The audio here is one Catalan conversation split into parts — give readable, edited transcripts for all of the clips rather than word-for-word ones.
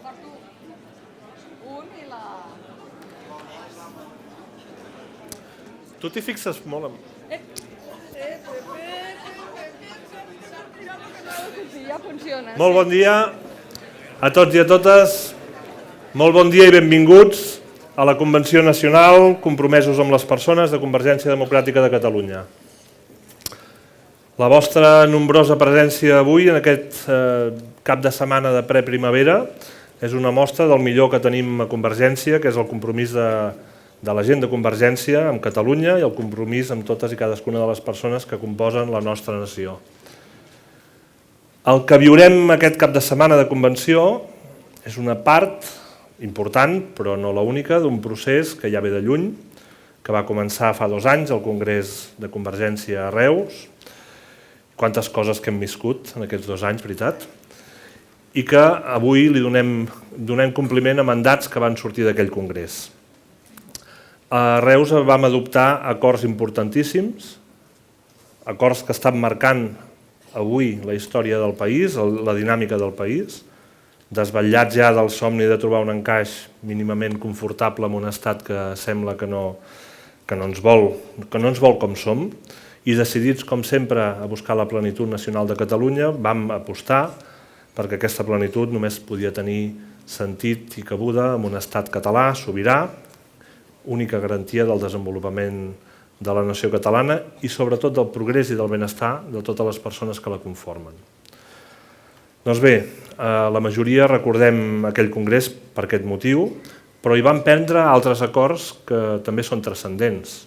porto un i la... Tu t'hi fixes molt en... Ja funciona. Molt bon dia a tots i a totes. Molt bon dia i benvinguts a la Convenció Nacional Compromesos amb les Persones de Convergència Democràtica de Catalunya. La vostra nombrosa presència avui en aquest cap de setmana de preprimavera és una mostra del millor que tenim a Convergència, que és el compromís de la gent de Convergència amb Catalunya i el compromís amb totes i cadascuna de les persones que composen la nostra nació. El que viurem aquest cap de setmana de convenció és una part important, però no l'única, d'un procés que ja ve de lluny, que va començar fa 2 anys al Congrés de Convergència a Reus. Quantes coses que hem viscut en aquests 2 anys, veritat? I que avui li donem compliment a mandats que van sortir d'aquell Congrés. A Reus vam adoptar acords importantíssims, acords que estan marcant avui la història del país, la dinàmica del país, desvetllats ja del somni de trobar un encaix mínimament confortable en un estat que sembla que no ens vol com som, i decidits, com sempre, a buscar la plenitud nacional de Catalunya, vam apostar perquè aquesta plenitud només podia tenir sentit i cabuda en un estat català, sobirà, única garantia del desenvolupament de la nació catalana i sobretot del progrés i del benestar de totes les persones que la conformen. Doncs bé, la majoria recordem aquell congrés per aquest motiu, però hi vam prendre altres acords que també són transcendents.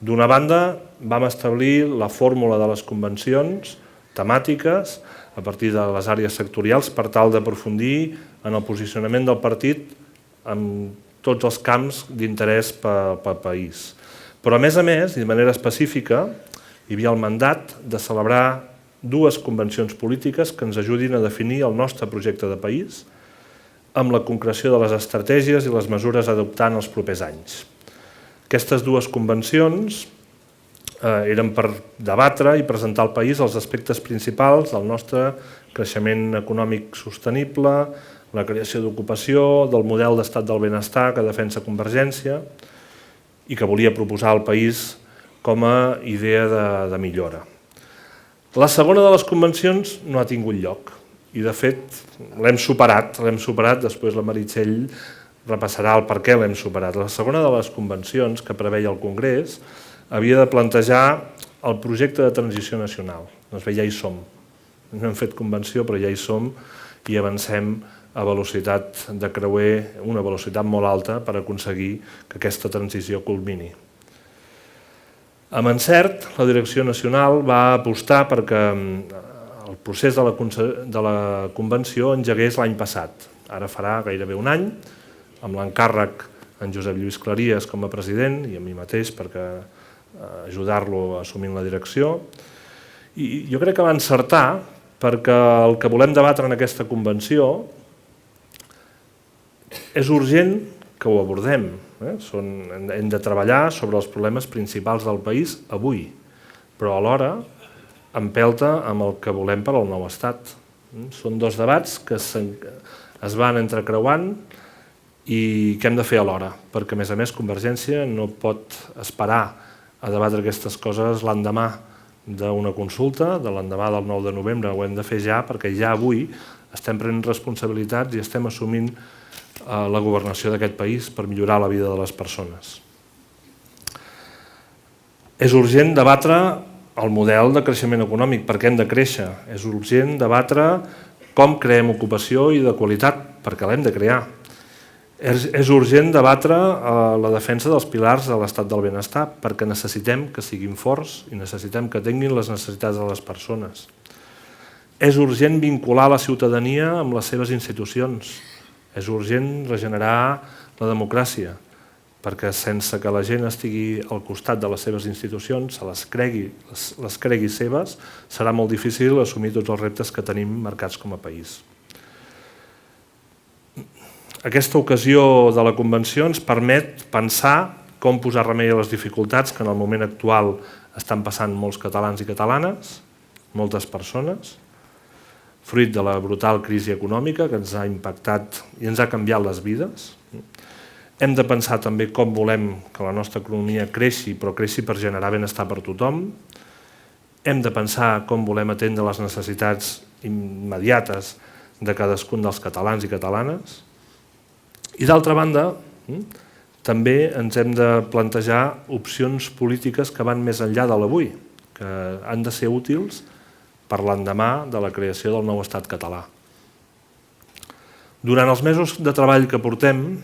D'una banda, vam establir la fórmula de les convencions temàtiques a partir de les àrees sectorials per tal d'aprofundir en el posicionament del partit en tots els camps d'interès pel país. Però, a més, i de manera específica, hi havia el mandat de celebrar 2 convencions polítiques que ens ajudin a definir el nostre projecte de país amb la concreció de les estratègies i les mesures a adoptar en els propers anys. Aquestes 2 convencions eren per debatre i presentar al país els aspectes principals del nostre creixement econòmic sostenible, la creació d'ocupació, del model d'estat del benestar que defensa Convergència i que volia proposar al país com a idea de millora. La segona de les convencions no ha tingut lloc i, de fet, l'hem superat, després la Meritxell repassarà el per què l'hem superat. La segona de les convencions que preveia el Congrés havia de plantejar el projecte de transició nacional. Doncs bé, ja hi som. No hem fet convenció, però ja hi som i avancem a velocitat de creuer, una velocitat molt alta per aconseguir que aquesta transició culmini. Amb encert, la Direcció Nacional va apostar perquè el procés de la Convenció engegués l'any passat. Ara farà gairebé un any, amb l'encàrrec en Josep Lluís Claries com a president i a mi mateix perquè ajudar-lo assumint la direcció. I jo crec que va encertar perquè el que volem debatre en aquesta convenció és urgent que ho abordem. Hem de treballar sobre els problemes principals del país avui, però alhora empelta amb el que volem per al nou estat. Són 2 debats que es van entrecreuant i que hem de fer alhora, perquè a més Convergència no pot esperar a debatre aquestes coses l'endemà d'una consulta, de l'endemà del 9 de novembre, ho hem de fer ja perquè ja avui estem prenent responsabilitats i estem assumint la governació d'aquest país per millorar la vida de les persones. És urgent debatre el model de creixement econòmic, perquè hem de créixer. És urgent debatre com creem ocupació i de qualitat, perquè l'hem de crear. És urgent debatre la defensa dels pilars de l'estat del benestar, perquè necessitem que siguin forts i necessitem que tinguin les necessitats de les persones. És urgent vincular la ciutadania amb les seves institucions. És urgent regenerar la democràcia, perquè sense que la gent estigui al costat de les seves institucions, se les cregui seves, serà molt difícil assumir tots els reptes que tenim marcats com a país. Aquesta ocasió de la Convenció ens permet pensar com posar remei a les dificultats que en el moment actual estan passant molts catalans i catalanes, moltes persones, fruit de la brutal crisi econòmica que ens ha impactat i ens ha canviat les vides. Hem de pensar també com volem que la nostra economia creixi, però creixi per generar benestar per tothom. Hem de pensar com volem atendre les necessitats immediates de cadascun dels catalans i catalanes. I d'altra banda, també ens hem de plantejar opcions polítiques que van més enllà de l'avui, que han de ser útils per l'endemà de la creació del nou estat català. Durant els mesos de treball que portem,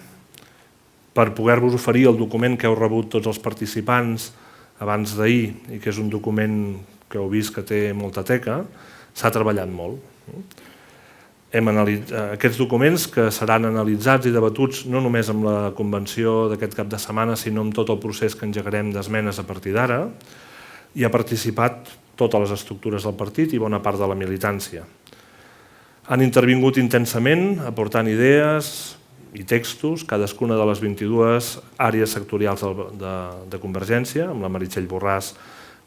per poder-vos oferir el document que heu rebut tots els participants abans d'ahir, i que és un document que heu vist que té molta teca, s'ha treballat molt. Aquests documents que seran analitzats i debatuts no només amb la convenció d'aquest cap de setmana, sinó amb tot el procés que engegarem d'esmenes a partir d'ara, hi ha participat totes les estructures del partit i bona part de la militància. Han intervingut intensament, aportant idees i textos, cadascuna de les 22 àrees sectorials de Convergència, amb la Meritxell Borràs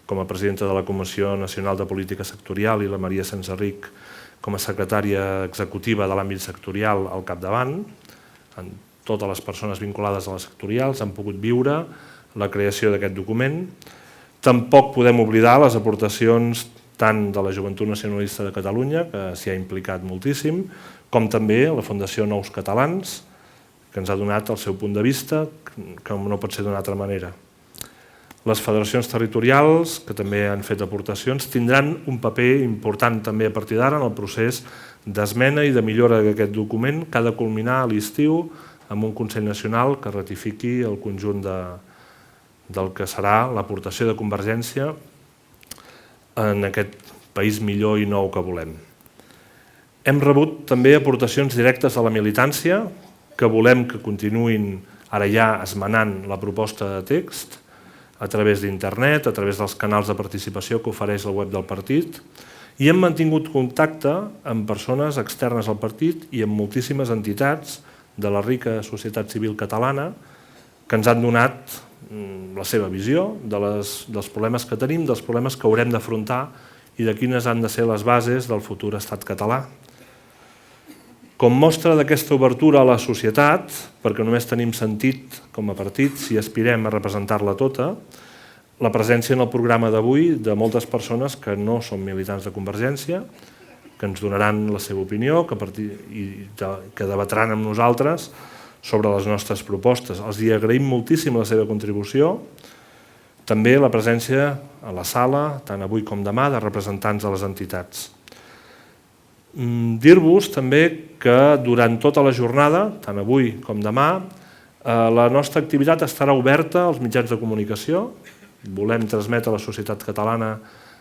com a presidenta de la Comissió Nacional de Política Sectorial i la Maria Sensarric com a secretària executiva de l'àmbit sectorial al capdavant. Totes les persones vinculades a les sectorials han pogut viure la creació d'aquest document. Tampoc podem oblidar les aportacions tant de la Joventut Nacionalista de Catalunya, que s'hi ha implicat moltíssim, com també la Fundació Nous Catalans, que ens ha donat el seu punt de vista, que no pot ser d'una altra manera. Les federacions territorials, que també han fet aportacions, tindran un paper important també a partir d'ara en el procés d'esmena i de millora d'aquest document que ha de culminar a l'estiu amb un Consell Nacional que ratifiqui el conjunt del que serà l'aportació de Convergència en aquest país millor i nou que volem. Hem rebut també aportacions directes de la militància, que volem que continuïn ara ja esmenant la proposta de text a través d'internet, a través dels canals de participació que ofereix la web del partit, i hem mantingut contacte amb persones externes al partit i amb moltíssimes entitats de la rica societat civil catalana que ens han donat la seva visió dels problemes que tenim, dels problemes que haurem d'afrontar i de quines han de ser les bases del futur estat català. Com mostra d'aquesta obertura a la societat, perquè només tenim sentit com a partit si aspirem a representar-la tota, la presència en el programa d'avui de moltes persones que no són militants de Convergència, que ens donaran la seva opinió i que debatran amb nosaltres sobre les nostres propostes. Els agraïm moltíssim la seva contribució, també la presència a la sala, tant avui com demà, de representants de les entitats. Dir-vos també que durant tota la jornada, tant avui com demà, la nostra activitat estarà oberta als mitjans de comunicació. Volem transmetre a la societat catalana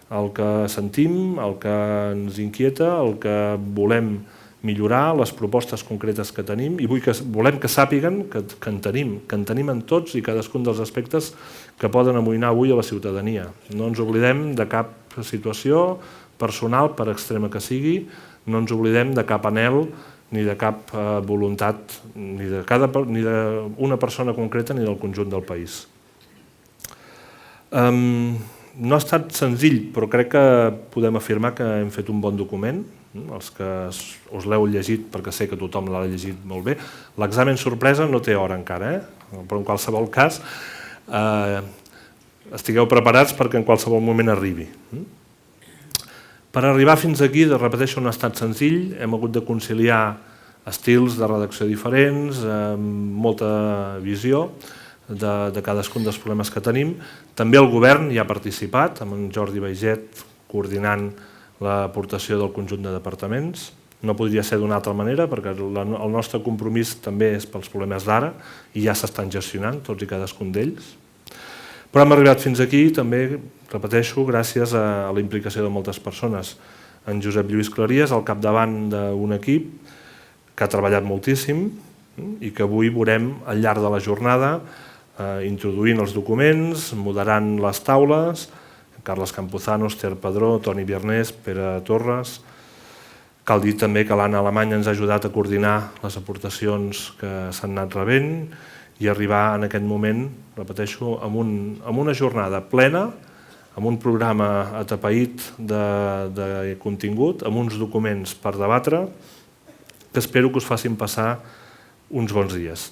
el que sentim, el que ens inquieta, el que volem millorar, les propostes concretes que tenim i volem que sàpiguen que en tenim en tots i cadascun dels aspectes que poden amoïnar avui a la ciutadania. No ens oblidem de cap situació personal, per extrema que sigui, no ens oblidem de cap anhel ni de cap voluntat ni d'una persona concreta ni del conjunt del país. No ha estat senzill, però crec que podem afirmar que hem fet un bon document. Els que us l'heu llegit, perquè sé que tothom l'ha llegit molt bé. L'examen sorpresa no té hora encara, però en qualsevol cas estigueu preparats perquè en qualsevol moment arribi. Per arribar fins aquí, repeteixo, no ha estat senzill, hem hagut de conciliar estils de redacció diferents, amb molta visió de cadascun dels problemes que tenim. També el govern hi ha participat, amb en Jordi Baiget coordinant l'aportació del conjunt de departaments. No podria ser d'una altra manera, perquè el nostre compromís també és pels problemes d'ara i ja s'estan gestionant tots i cadascun d'ells. Però hem arribat fins aquí, també, repeteixo, gràcies a la implicació de moltes persones. En Josep Lluís Claries, al capdavant d'un equip que ha treballat moltíssim i que avui veurem al llarg de la jornada introduint els documents, moderant les taules, Carles Campuzano, Esther Padró, Toni Biernés, Pere Torres. Cal dir també que l'Anna Alemany ens ha ajudat a coordinar les aportacions que s'han anat rebent i arribar en aquest moment, repeteixo, amb una jornada plena amb un programa atapeït de contingut, amb uns documents per debatre, que espero que us facin passar uns bons dies.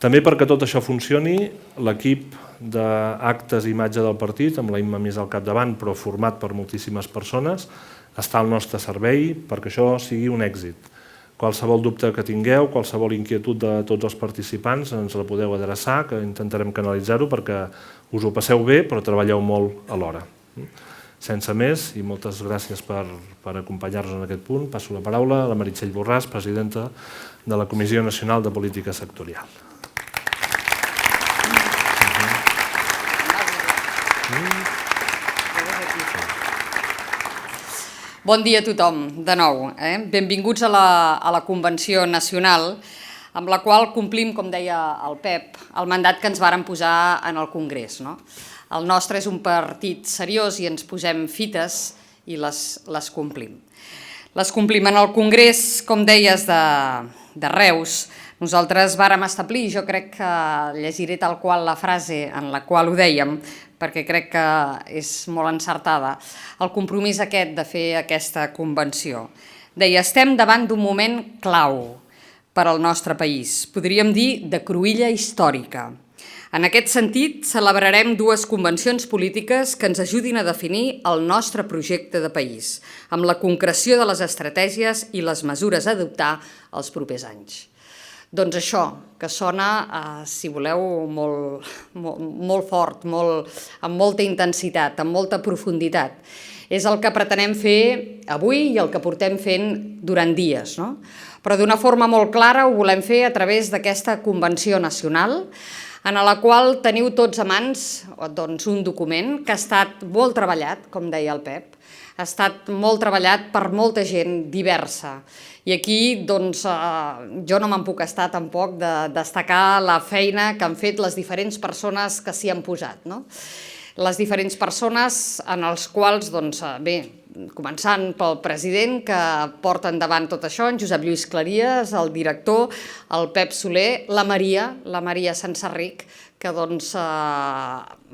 També perquè tot això funcioni, l'equip d'actes i imatge del partit, amb la Imma Mis al capdavant, però format per moltíssimes persones, està al nostre servei perquè això sigui un èxit. Qualsevol dubte que tingueu, qualsevol inquietud de tots els participants, ens la podeu adreçar, que intentarem canalitzar-ho perquè us ho passeu bé, però treballeu molt alhora. Sense més, i moltes gràcies per acompanyar-nos en aquest punt, passo la paraula a la Meritxell Borràs, presidenta de la Comissió Nacional de Política Sectorial. Bon dia a tothom, de nou. Benvinguts a la Convenció Nacional, amb la qual complim, com deia el Pep, el mandat que ens varen posar en el Congrés. El nostre és un partit seriós i ens posem fites i les complim. Les complim en el Congrés, com deies, de Reus. Nosaltres vàrem establir, jo crec que llegiré tal qual la frase en la qual ho dèiem, perquè crec que és molt encertada, el compromís aquest de fer aquesta convenció. Deia, estem davant d'un moment clau per al nostre país, podríem dir de cruïlla històrica. En aquest sentit, celebrarem dues convencions polítiques que ens ajudin a definir el nostre projecte de país, amb la concreció de les estratègies i les mesures a adoptar els propers anys. Doncs això, que sona, si voleu, molt fort, amb molta intensitat, amb molta profunditat. És el que pretenem fer avui i el que portem fent durant dies, no? Però d'una forma molt clara ho volem fer a través d'aquesta Convenció Nacional, en la qual teniu tots a mans un document que ha estat molt treballat, com deia el Pep, ha estat molt treballat per molta gent diversa. I aquí jo no me'n puc estar tampoc de destacar la feina que han fet les diferents persones que s'hi han posat. Les diferents persones en els quals, bé, començant pel president que porta endavant tot això, en Josep Lluís Claries, el director, el Pep Soler, la Maria Sansarric, que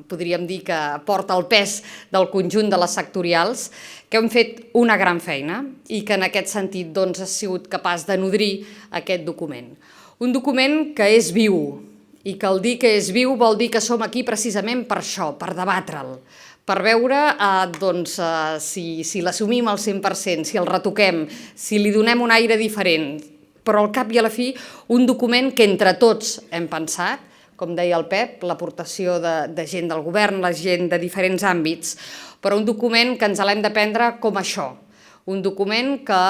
podríem dir que porta el pes del conjunt de les sectorials, que han fet una gran feina i que en aquest sentit ha sigut capaç de nodrir aquest document. Un document que és viu i que al dir que és viu vol dir que som aquí precisament per això, per debatre'l, per veure si l'assumim al 100%, si el retoquem, si li donem un aire diferent, però al cap i a la fi un document que entre tots hem pensat, com deia el Pep, l'aportació de gent del govern, la gent de diferents àmbits, però un document que ens l'hem de prendre com això, un document que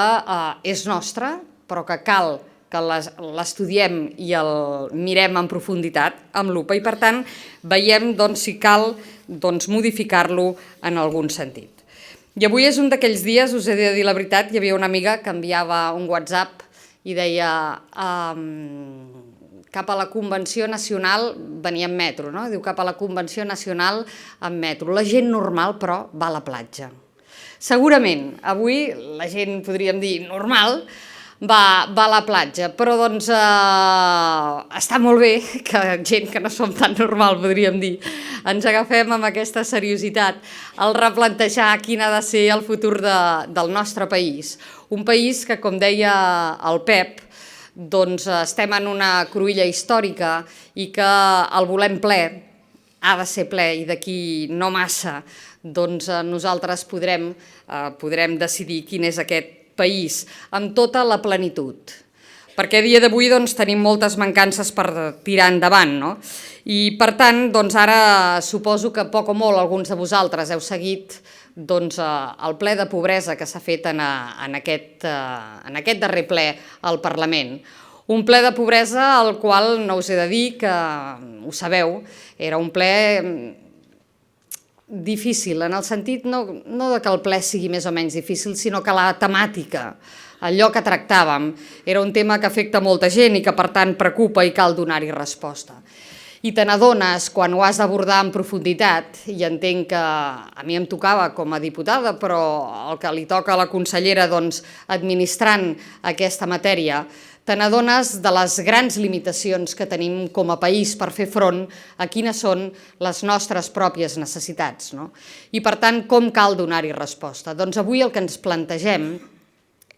és nostre, però que cal que l'estudiem i el mirem en profunditat, amb lupa, i per tant veiem si cal modificar-lo en algun sentit. I avui és un d'aquells dies, us he de dir la veritat, hi havia una amiga que enviava un WhatsApp i deia cap a la Convenció Nacional, venia en metro, no? Diu cap a la Convenció Nacional en metro. La gent normal, però, va a la platja. Segurament, avui la gent, podríem dir, normal, va a la platja, però està molt bé que gent que no som tan normal, podríem dir, ens agafem amb aquesta seriositat al replantejar quin ha de ser el futur del nostre país. Un país que, com deia el Pep, estem en una cruïlla històrica i que el volem ple, ha de ser ple i d'aquí no massa, nosaltres podrem decidir quin és aquest país amb tota la plenitud. Perquè a dia d'avui tenim moltes mancances per tirar endavant, no? I per tant, ara suposo que poc o molt alguns de vosaltres heu seguit el ple de pobresa que s'ha fet en aquest darrer ple al Parlament. Un ple de pobresa al qual no us he de dir que, ho sabeu, era un ple difícil, en el sentit no que el ple sigui més o menys difícil, sinó que la temàtica, allò que tractàvem, era un tema que afecta molta gent i que per tant preocupa i cal donar-hi resposta. I te n'adones quan ho has d'abordar en profunditat, i entenc que a mi em tocava com a diputada, però el que li toca a la consellera administrant aquesta matèria, te n'adones de les grans limitacions que tenim com a país per fer front a quines són les nostres pròpies necessitats. I per tant, com cal donar-hi resposta? Doncs avui el que ens plantegem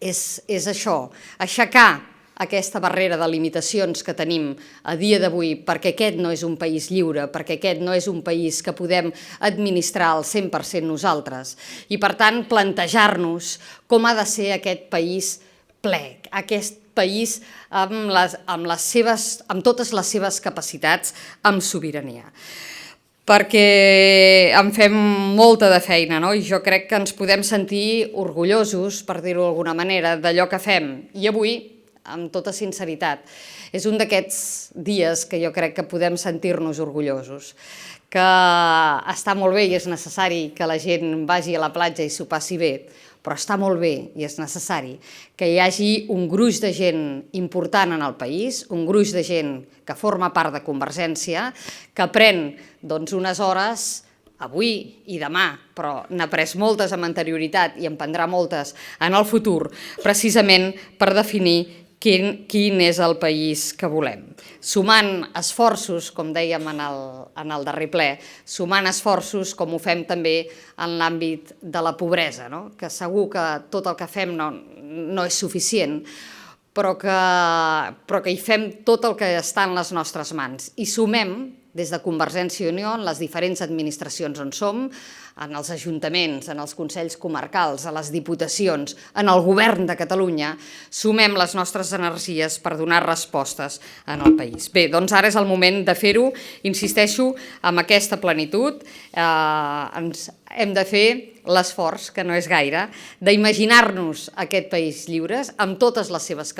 és això, aixecar aquesta barrera de limitacions que tenim a dia d'avui, perquè aquest no és un país lliure, perquè aquest no és un país que podem administrar al 100% nosaltres. I per tant, plantejar-nos com ha de ser aquest país ple, aquest país amb totes les seves capacitats, amb sobirania. Perquè en fem molta de feina, i jo crec que ens podem sentir orgullosos, per dir-ho d'alguna manera, d'allò que fem. I avui, amb tota sinceritat, és un d'aquests dies que jo crec que podem sentir-nos orgullosos, que està molt bé i és necessari que la gent vagi a la platja i s'ho passi bé, però està molt bé i és necessari que hi hagi un gruix de gent important en el país, un gruix de gent que forma part de Convergència, que pren unes hores avui i demà, però n'ha pres moltes amb anterioritat i en prendrà moltes en el futur, precisament per definir quin és el país que volem. Sumant esforços, com dèiem en el darrer ple, sumant esforços com ho fem també en l'àmbit de la pobresa, que segur que tot el que fem no és suficient, però que hi fem tot el que està en les nostres mans. I sumem, des de Convergència i Unió, en les diferents administracions on som, en els ajuntaments, en els consells comarcals, a les diputacions, en el govern de Catalunya, sumem les nostres energies per donar respostes en el país. Bé, doncs ara és el moment de fer-ho, insisteixo, amb aquesta plenitud. Hem de fer l'esforç, que no és gaire, d'imaginar-nos aquest país lliures amb totes les seves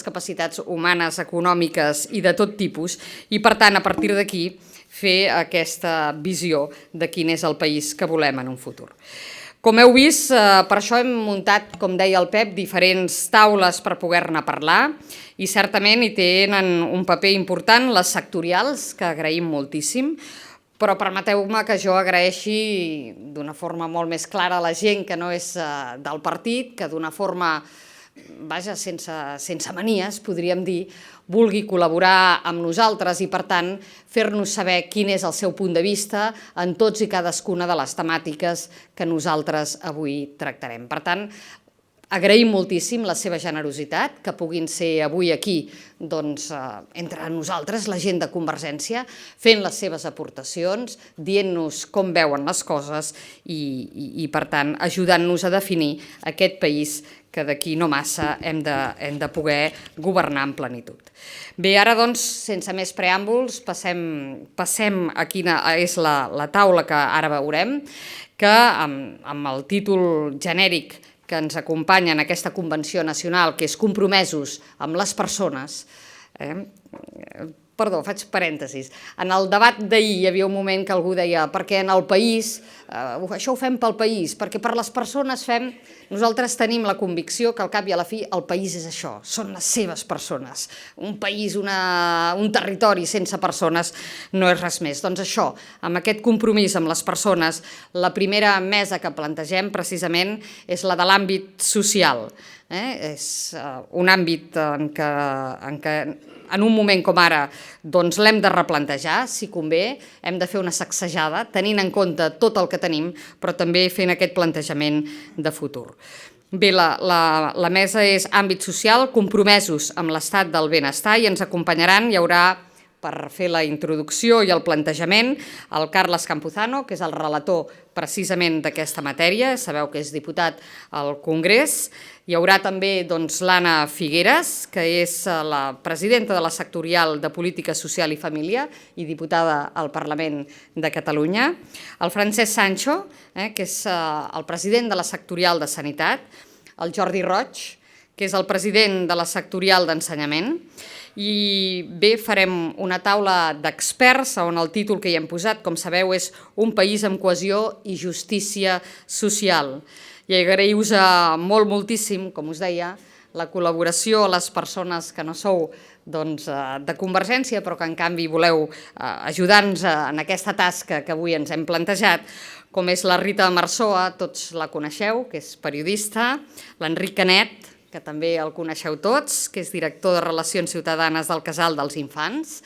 capacitats humanes, econòmiques i de tot tipus, i per tant, a partir d'aquí, fer aquesta visió de quin és el país que volem en un futur. Com heu vist, per això hem muntat, com deia el Pep, diferents taules per poder-ne parlar, i certament hi tenen un paper important les sectorials, que agraïm moltíssim, però permeteu-me que jo agraeixi d'una forma molt més clara a la gent que no és del partit, que d'una forma, vaja, sense manies, podríem dir, vulgui col·laborar amb nosaltres i, per tant, fer-nos saber quin és el seu punt de vista en tots i cadascuna de les temàtiques que nosaltres avui tractarem. Per tant, agraïm moltíssim la seva generositat, que puguin ser avui aquí entre nosaltres, la gent de Convergència, fent les seves aportacions, dient-nos com veuen les coses i per tant, ajudant-nos a definir aquest país que d'aquí no massa hem de poder governar en plenitud. Bé, ara doncs, sense més preàmbuls, passem a quina és la taula que ara veurem, que amb el títol genèric que ens acompanya en aquesta convenció nacional, que és Compromesos amb les persones. Perdó, faig parèntesis. En el debat d'ahir hi havia un moment que algú deia perquè en el país, això ho fem pel país, perquè per les persones nosaltres tenim la convicció que al cap i a la fi el país és això, són les seves persones. Un país, un territori sense persones no és res més. Doncs això, amb aquest compromís amb les persones, la primera mesa que plantegem precisament és la de l'àmbit social. És un àmbit en què en un moment com ara l'hem de replantejar, si convé, hem de fer una sacsejada, tenint en compte tot el que tenim, però també fent aquest plantejament de futur. Bé, la mesa és àmbit social, compromesos amb l'estat del benestar, i ens acompanyaran, hi haurà, per fer la introducció i el plantejament, el Carles Campuzano, que és el relator precisament d'aquesta matèria, sabeu que és diputat al Congrés. Hi haurà també l'Anna Figueres, que és la presidenta de la sectorial de Política Social i Família i diputada al Parlament de Catalunya. El Francesc Sancho, que és el president de la sectorial de Sanitat. El Jordi Roig, que és el president de la sectorial d'Ensenyament. I bé, farem una taula d'experts on el títol que hi hem posat, com sabeu, és Un país amb cohesió i justícia social. I agraïu-vos moltíssim, com us deia, la col·laboració a les persones que no sou de Convergència, però que en canvi voleu ajudar-nos en aquesta tasca que avui ens hem plantejat, com és la Rita Marzoa, tots la coneixeu, que és periodista, l'Enric Canet, que també el coneixeu tots, que és director de Relacions Ciutadanes del Casal dels Infants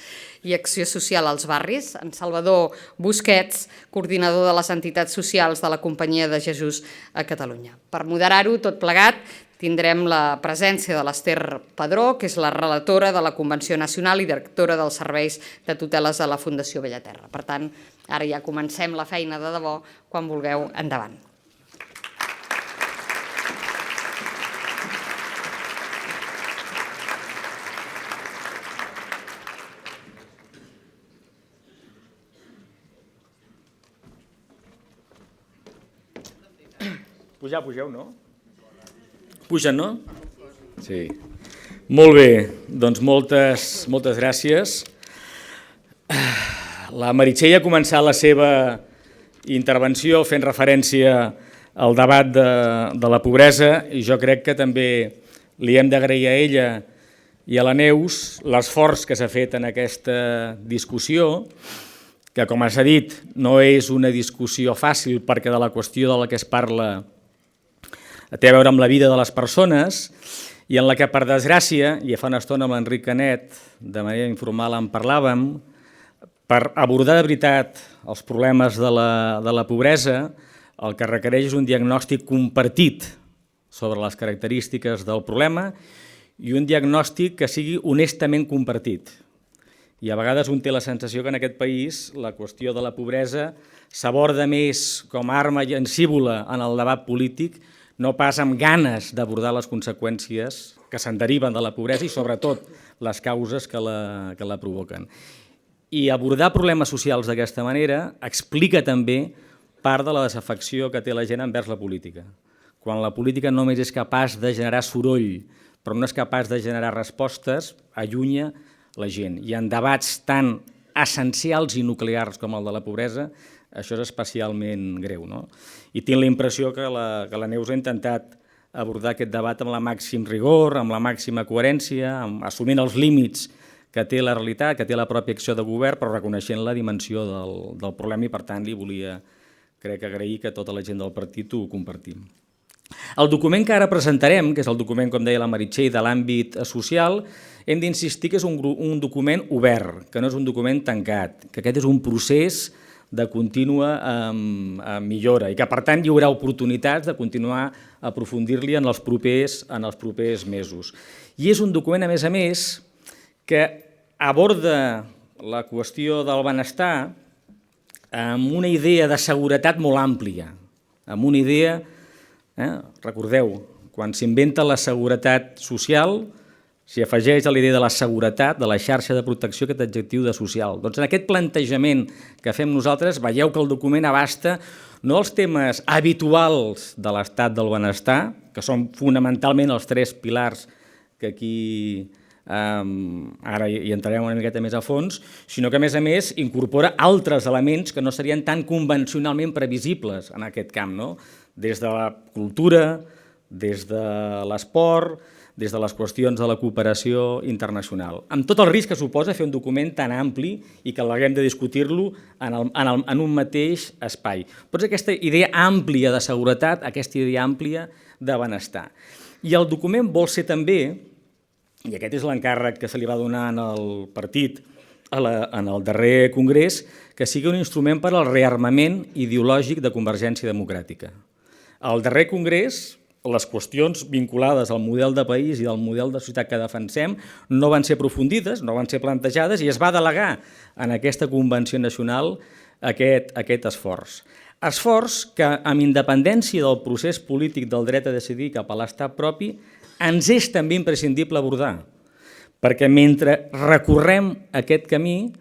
i Acció Social als Barris, en Salvador Busquets, coordinador de les entitats socials de la Companyia de Jesús a Catalunya. Per moderar-ho tot plegat, tindrem la presència de l'Ester Padró, que és la relatora de la Convenció Nacional i directora dels serveis de tuteles de la Fundació Bellaterra. Per tant, ara ja comencem la feina de debò, quan vulgueu, endavant. Pugeu, no? Pugen, no? Sí. Molt bé, doncs moltes gràcies. La Meritxell ha començat la seva intervenció fent referència al debat de la pobresa i jo crec que també li hem d'agrair a ella i a la Neus l'esforç que s'ha fet en aquesta discussió, que com s'ha dit no és una discussió fàcil perquè de la qüestió de la que es parla té a veure amb la vida de les persones i en la que, per desgràcia, i fa una estona amb l'Enric Canet, de manera informal en parlàvem, per abordar de veritat els problemes de la pobresa, el que requereix és un diagnòstic compartit sobre les característiques del problema i un diagnòstic que sigui honestament compartit. I a vegades un té la sensació que en aquest país la qüestió de la pobresa s'aborda més com a arma llancívola en el debat polític, no pas amb ganes d'abordar les conseqüències que se'n deriven de la pobresa i sobretot les causes que la provoquen. I abordar problemes socials d'aquesta manera explica també part de la desafecció que té la gent envers la política. Quan la política només és capaç de generar soroll, però no és capaç de generar respostes, allunya la gent. I en debats tan essencials i nuclears com el de la pobresa, això és especialment greu, no? I tinc la impressió que la Neus ha intentat abordar aquest debat amb la màxim rigor, amb la màxima coherència, assumint els límits que té la realitat, que té la pròpia acció de govern, però reconeixent la dimensió del problema i, per tant, li volia, crec, agrair que tota la gent del partit ho compartim. El document que ara presentarem, que és el document, com deia la Meritxell, de l'àmbit social, hem d'insistir que és un document obert, que no és un document tancat, que aquest és un procés de contínua millora i que, per tant, hi haurà oportunitats de continuar a aprofundir-li en els propers mesos. I és un document, a més, que aborda la qüestió del benestar amb una idea de seguretat molt àmplia, amb una idea, recordeu, quan s'inventa la seguretat social, s'hi afegeix a la idea de la seguretat, de la xarxa de protecció, aquest adjectiu de social. Doncs en aquest plantejament que fem nosaltres, veieu que el document abasta no els temes habituals de l'estat del benestar, que són fonamentalment els tres pilars que aquí ara hi entrarem una miqueta més a fons, sinó que, a més, incorpora altres elements que no serien tan convencionalment previsibles en aquest camp, no? Des de la cultura, des de l'esport, des de les qüestions de la cooperació internacional. Amb tot el risc que suposa fer un document tan ampli i que haguem de discutir-lo en un mateix espai. Però és aquesta idea àmplia de seguretat, aquesta idea àmplia de benestar. I el document vol ser també, i aquest és l'encàrrec que se li va donar al partit en el darrer congrés, que sigui un instrument per al rearmament ideològic de Convergència Democràtica. Al darrer congrés, les qüestions vinculades al model de país i al model de societat que defensem no van ser aprofundides, no van ser plantejades i es va delegar en aquesta Convenció Nacional aquest esforç. Esforç que, amb independència del procés polític del dret a decidir cap a l'estat propi, ens és també imprescindible abordar, perquè mentre recorrem aquest camí,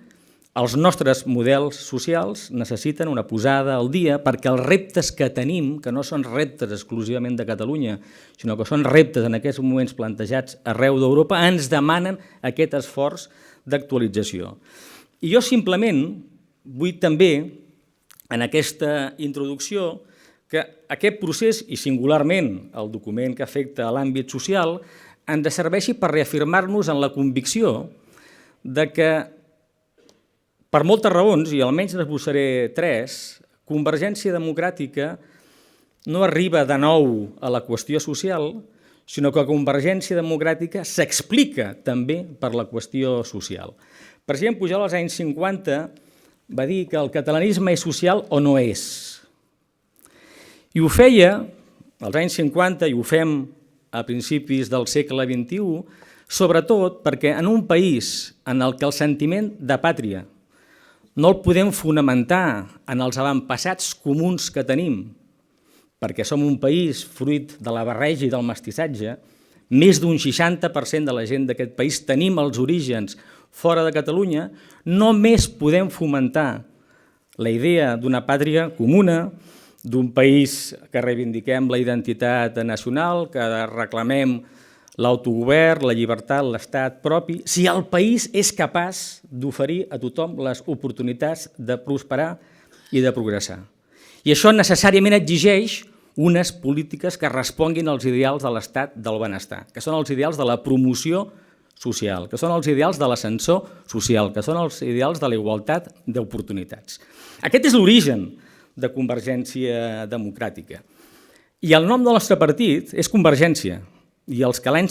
els nostres models socials necessiten una posada al dia perquè els reptes que tenim, que no són reptes exclusivament de Catalunya, sinó que són reptes en aquests moments plantejats arreu d'Europa, ens demanen aquest esforç d'actualització. I jo simplement vull també, en aquesta introducció, que aquest procés, i singularment el document que afecta a l'àmbit social, ens serveixi per reafirmar-nos en la convicció de que, per moltes raons, i almenys n'esbossaré 3, Convergència Democràtica no arriba de nou a la qüestió social, sinó que Convergència Democràtica s'explica també per la qüestió social. El president Pujol als anys 50 va dir que el catalanisme és social o no és. I ho feia als anys 50 i ho fem a principis del segle XXI, sobretot perquè en un país en el que el sentiment de pàtria no el podem fonamentar en els avantpassats comuns que tenim, perquè som un país fruit de la barreja i del mestissatge, més d'un 60% de la gent d'aquest país tenim els orígens fora de Catalunya, només podem fomentar la idea d'una pàtria comuna, d'un país que reivindiquem la identitat nacional, que reclamem l'autogovern, la llibertat, l'estat propi, si el país és capaç d'oferir a tothom les oportunitats de prosperar i de progressar. I això necessàriament exigeix unes polítiques que responguin als ideals de l'estat del benestar, que són els ideals de la promoció social, que són els ideals de l'ascensor social, que són els ideals de la igualtat d'oportunitats. Aquest és l'origen de Convergència Democràtica. I el nom del nostre partit és Convergència, i els que l'any